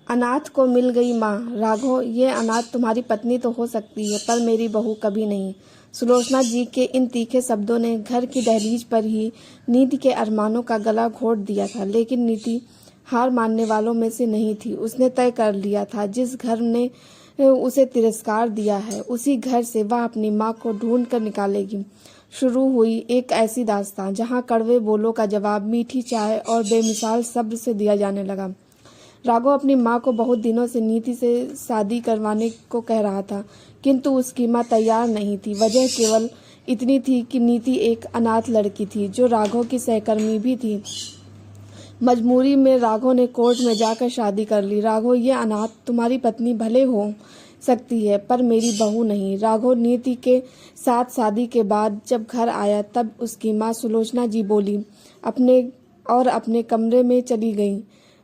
अनाथ को मिल गई माँ। राघव, ये अनाथ तुम्हारी पत्नी तो हो सकती है, पर मेरी बहू कभी नहीं। सुलोचना जी के इन तीखे शब्दों ने घर की दहलीज पर ही नीति के अरमानों का गला घोट दिया था। लेकिन नीति हार मानने वालों में से नहीं थी। उसने तय कर लिया था, जिस घर ने उसे तिरस्कार दिया है, उसी घर से वह अपनी माँ को ढूंढ कर निकालेगी। शुरू हुई एक ऐसी दास्तां जहाँ कड़वे बोलों का जवाब मीठी चाय और बेमिसाल सब्र से दिया जाने लगा। राघव अपनी माँ को बहुत दिनों से नीति से शादी करवाने को कह रहा था, किंतु उसकी माँ तैयार नहीं थी। वजह केवल इतनी थी कि नीति एक अनाथ लड़की थी, जो राघव की सहकर्मी भी थी। मजबूरी में राघव ने कोर्ट में जाकर शादी कर ली। राघव, ये अनाथ तुम्हारी पत्नी भले हो सकती है, पर मेरी बहू नहीं। राघव नीति के साथ शादी के बाद जब घर आया, तब उसकी माँ सुलोचना जी बोली अपने कमरे में चली गई।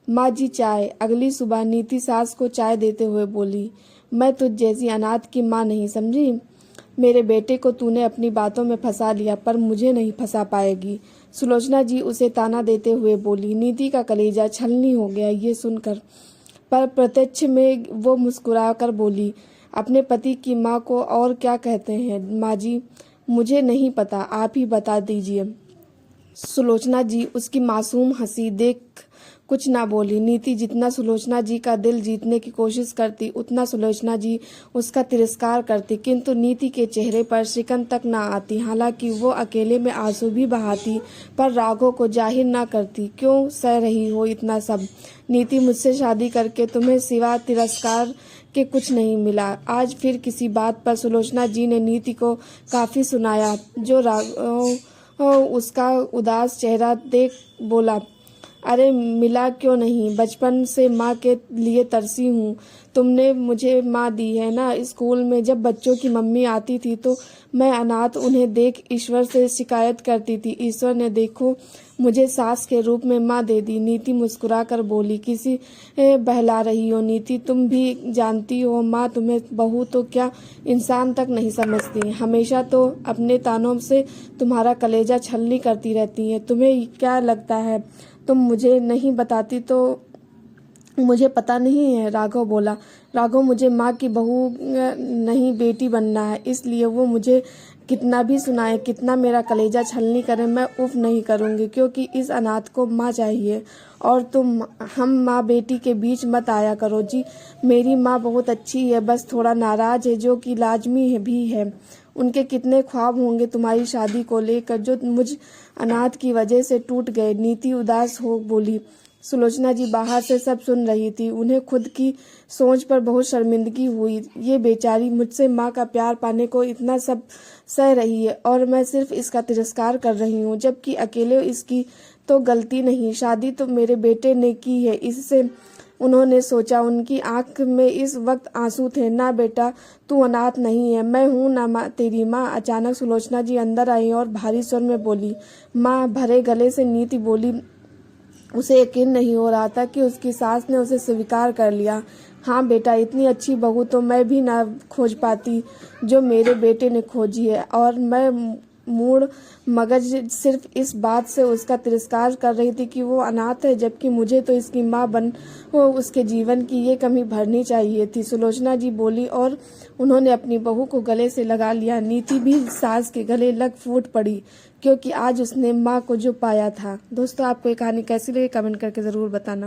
माँ जी चाय। अगली सुबह नीति सास को चाय देते हुए बोली, मैं तुझ जैसी अनाथ की माँ नहीं समझी। मेरे बेटे को तूने अपनी बातों में फंसा लिया, पर मुझे नहीं फंसा पाएगी। सुलोचना जी उसे ताना देते हुए बोली। नीति का कलेजा छलनी हो गया ये सुनकर, पर प्रत्यक्ष में वो मुस्कुराकर बोली, अपने पति की माँ को और क्या कहते हैं माँ जी? मुझे नहीं पता, आप ही बता दीजिए। सुलोचना जी उसकी मासूम हंसी देख कुछ ना बोली। नीति जितना सुलोचना जी का दिल जीतने की कोशिश करती, उतना सुलोचना जी उसका तिरस्कार करती, किंतु नीति के चेहरे पर शिकन तक ना आती। हालांकि वो अकेले में आंसू भी बहाती, पर राघव को जाहिर ना करती। क्यों सह रही हो इतना सब? नीति, मुझसे शादी करके तुम्हें सिवा तिरस्कार के कुछ नहीं मिला। आज फिर किसी बात पर सुलोचना जी ने नीति को काफी सुनाया, जो उसका उदास चेहरा देख बोला, अरे मिला क्यों नहीं, बचपन से माँ के लिए तरसी हूँ। तुमने मुझे माँ दी है ना। स्कूल में जब बच्चों की मम्मी आती थी तो मैं अनाथ उन्हें देख ईश्वर से शिकायत करती थी। ईश्वर ने देखो मुझे सास के रूप में माँ दे दी। नीति मुस्कुराकर बोली, किसी बहला रही हो नीति, तुम भी जानती हो माँ तुम्हें बहू तो क्या इंसान तक नहीं समझती। हमेशा तो अपने तानों से तुम्हारा कलेजा छलनी करती रहती है। तुम्हें क्या लगता है तुम मुझे नहीं बताती तो मुझे पता नहीं है? राघव बोला। राघव, मुझे माँ की बहू नहीं बेटी बनना है, इसलिए वो मुझे कितना भी सुनाए, कितना मेरा कलेजा छलनी करे, मैं उफ नहीं करूँगी, क्योंकि इस अनाथ को माँ चाहिए। और तुम हम माँ बेटी के बीच मत आया करो जी। मेरी माँ बहुत अच्छी है, बस थोड़ा नाराज है, जो कि लाजमी है भी है। उनके कितने ख्वाब होंगे तुम्हारी शादी को लेकर, जो मुझ अनाथ की वजह से टूट गए। नीति उदास हो बोली। सुलोचना जी बाहर से सब सुन रही थी। उन्हें खुद की सोच पर बहुत शर्मिंदगी हुई। ये बेचारी मुझसे माँ का प्यार पाने को इतना सब सह रही है, और मैं सिर्फ इसका तिरस्कार कर रही हूँ, जबकि अकेले इसकी तो गलती नहीं। शादी तो मेरे बेटे ने की है, इससे उन्होंने सोचा। उनकी आंख में इस वक्त आंसू थे। ना बेटा, तू अनाथ नहीं है, मैं हूँ ना तेरी माँ। अचानक सुलोचना जी अंदर आई और भारी स्वर में बोली, माँ। भरे गले से नीति बोली। उसे यकीन नहीं हो रहा था कि उसकी सास ने उसे स्वीकार कर लिया। हाँ बेटा, इतनी अच्छी बहू तो मैं भी ना खोज पाती जो मेरे बेटे ने खोजी है। और मैं मूड मगज सिर्फ इस बात से उसका तिरस्कार कर रही थी कि वो अनाथ है, जबकि मुझे तो इसकी माँ बन उसके जीवन की ये कमी भरनी चाहिए थी। सुलोचना जी बोली और उन्होंने अपनी बहू को गले से लगा लिया। नीति भी सास के गले लग फूट पड़ी, क्योंकि आज उसने माँ को जो पाया था। दोस्तों, आपको ये कहानी कैसी लगी कमेंट करके ज़रूर बताना।